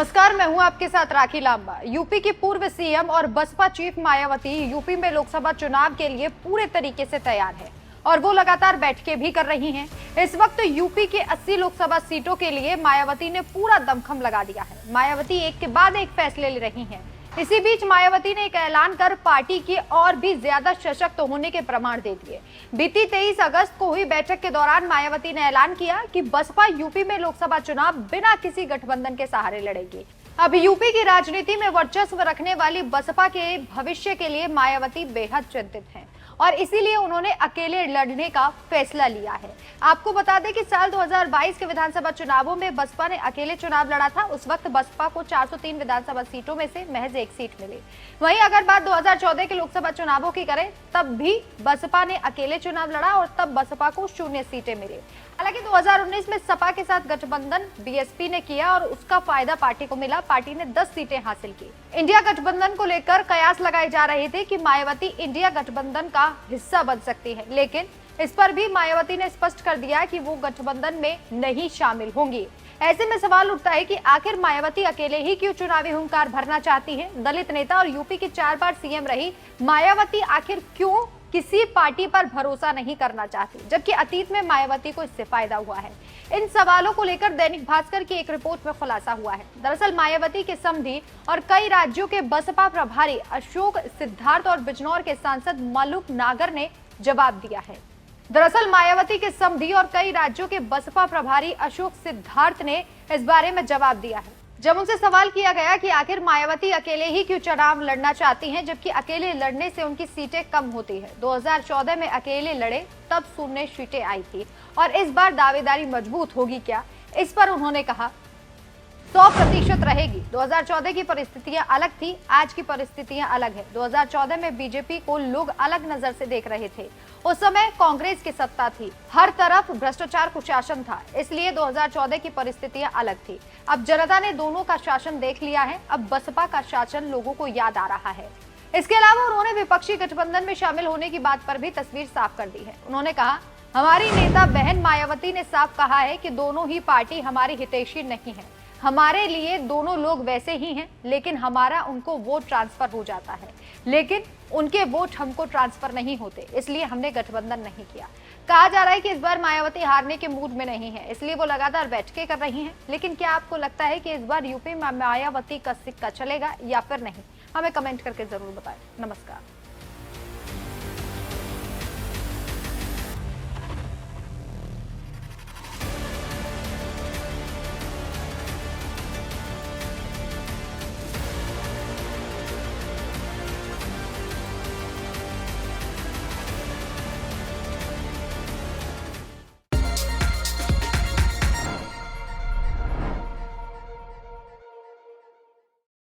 नमस्कार, मैं हूं आपके साथ राखी लांबा। यूपी की पूर्व सीएम और बसपा चीफ मायावती यूपी में लोकसभा चुनाव के लिए पूरे तरीके से तैयार है और वो लगातार बैठकें भी कर रही हैं। इस वक्त यूपी के 80 लोकसभा सीटों के लिए मायावती ने पूरा दमखम लगा दिया है। मायावती एक के बाद एक फैसले ले रही हैं। इसी बीच मायावती ने एक ऐलान कर पार्टी के और भी ज्यादा सशक्त होने के प्रमाण दे दिए। बीती 23 अगस्त को हुई बैठक के दौरान मायावती ने ऐलान किया कि बसपा यूपी में लोकसभा चुनाव बिना किसी गठबंधन के सहारे लड़ेगी। अब यूपी की राजनीति में वर्चस्व रखने वाली बसपा के भविष्य के लिए मायावती बेहद चिंतित हैं और इसीलिए उन्होंने अकेले लड़ने का फैसला लिया है। आपको बता दें कि साल 2022 के विधानसभा चुनावों में बसपा ने अकेले चुनाव लड़ा था। उस वक्त बसपा को 403 विधानसभा सीटों में से महज एक सीट मिली। वहीं अगर बात 2014 के लोकसभा चुनावों की करें, तब भी बसपा ने अकेले चुनाव लड़ा और तब बसपा को 0 सीटें मिली। हालांकि 2019 में सपा के साथ गठबंधन बीएसपी ने किया और उसका फायदा पार्टी को मिला। पार्टी ने 10 सीटें हासिल की। इंडिया गठबंधन को लेकर कयास लगाए जा रहे थे कि मायावती इंडिया गठबंधन का हिस्सा बन सकती है, लेकिन इस पर भी मायावती ने स्पष्ट कर दिया कि वो गठबंधन में नहीं शामिल होंगी। ऐसे में सवाल उठता है कि आखिर मायावती अकेले ही क्यों चुनावी हुंकार भरना चाहती है। दलित नेता और यूपी की 4 बार सीएम रही मायावती आखिर क्यों किसी पार्टी पर भरोसा नहीं करना चाहती, जबकि अतीत में मायावती को इससे फायदा हुआ है। इन सवालों को लेकर दैनिक भास्कर की एक रिपोर्ट में खुलासा हुआ है। दरअसल मायावती के समधी और कई राज्यों के बसपा प्रभारी अशोक सिद्धार्थ और बिजनौर के सांसद मलूक नागर ने जवाब दिया है। दरअसल मायावती के समधी और कई राज्यों के बसपा प्रभारी अशोक सिद्धार्थ ने इस बारे में जवाब दिया है। जब उनसे सवाल किया गया कि आखिर मायावती अकेले ही क्यों चुनाव लड़ना चाहती हैं, जबकि अकेले लड़ने से उनकी सीटें कम होती है। 2014 में अकेले लड़े तब 0 सीटें आई थी और इस बार दावेदारी मजबूत होगी क्या, इस पर उन्होंने कहा 100% रहेगी। 2014 की परिस्थितियां अलग थी, आज की परिस्थितियां अलग है। 2014 में बीजेपी को लोग अलग नजर से देख रहे थे। उस समय कांग्रेस की सत्ता थी, हर तरफ भ्रष्टाचार कुशासन था, इसलिए 2014 की परिस्थितियां अलग थी। अब जनता ने दोनों का शासन देख लिया है। अब बसपा का शासन लोगों को याद आ रहा है। इसके अलावा उन्होंने विपक्षी गठबंधन में शामिल होने की बात पर भी तस्वीर साफ कर दी है। उन्होंने कहा, हमारी नेता बहन मायावती ने साफ कहा है कि दोनों ही पार्टी हमारी हितैषी नहीं है। हमारे लिए दोनों लोग वैसे ही हैं, लेकिन हमारा उनको वोट ट्रांसफर हो जाता है, लेकिन उनके वोट हमको ट्रांसफर नहीं होते, इसलिए हमने गठबंधन नहीं किया। कहा जा रहा है कि इस बार मायावती हारने के मूड में नहीं है, इसलिए वो लगातार बैठकें कर रही हैं। लेकिन क्या आपको लगता है कि इस बार यूपी में मायावती का सिक्का चलेगा या फिर नहीं? हमें कमेंट करके जरूर बताएं। नमस्कार।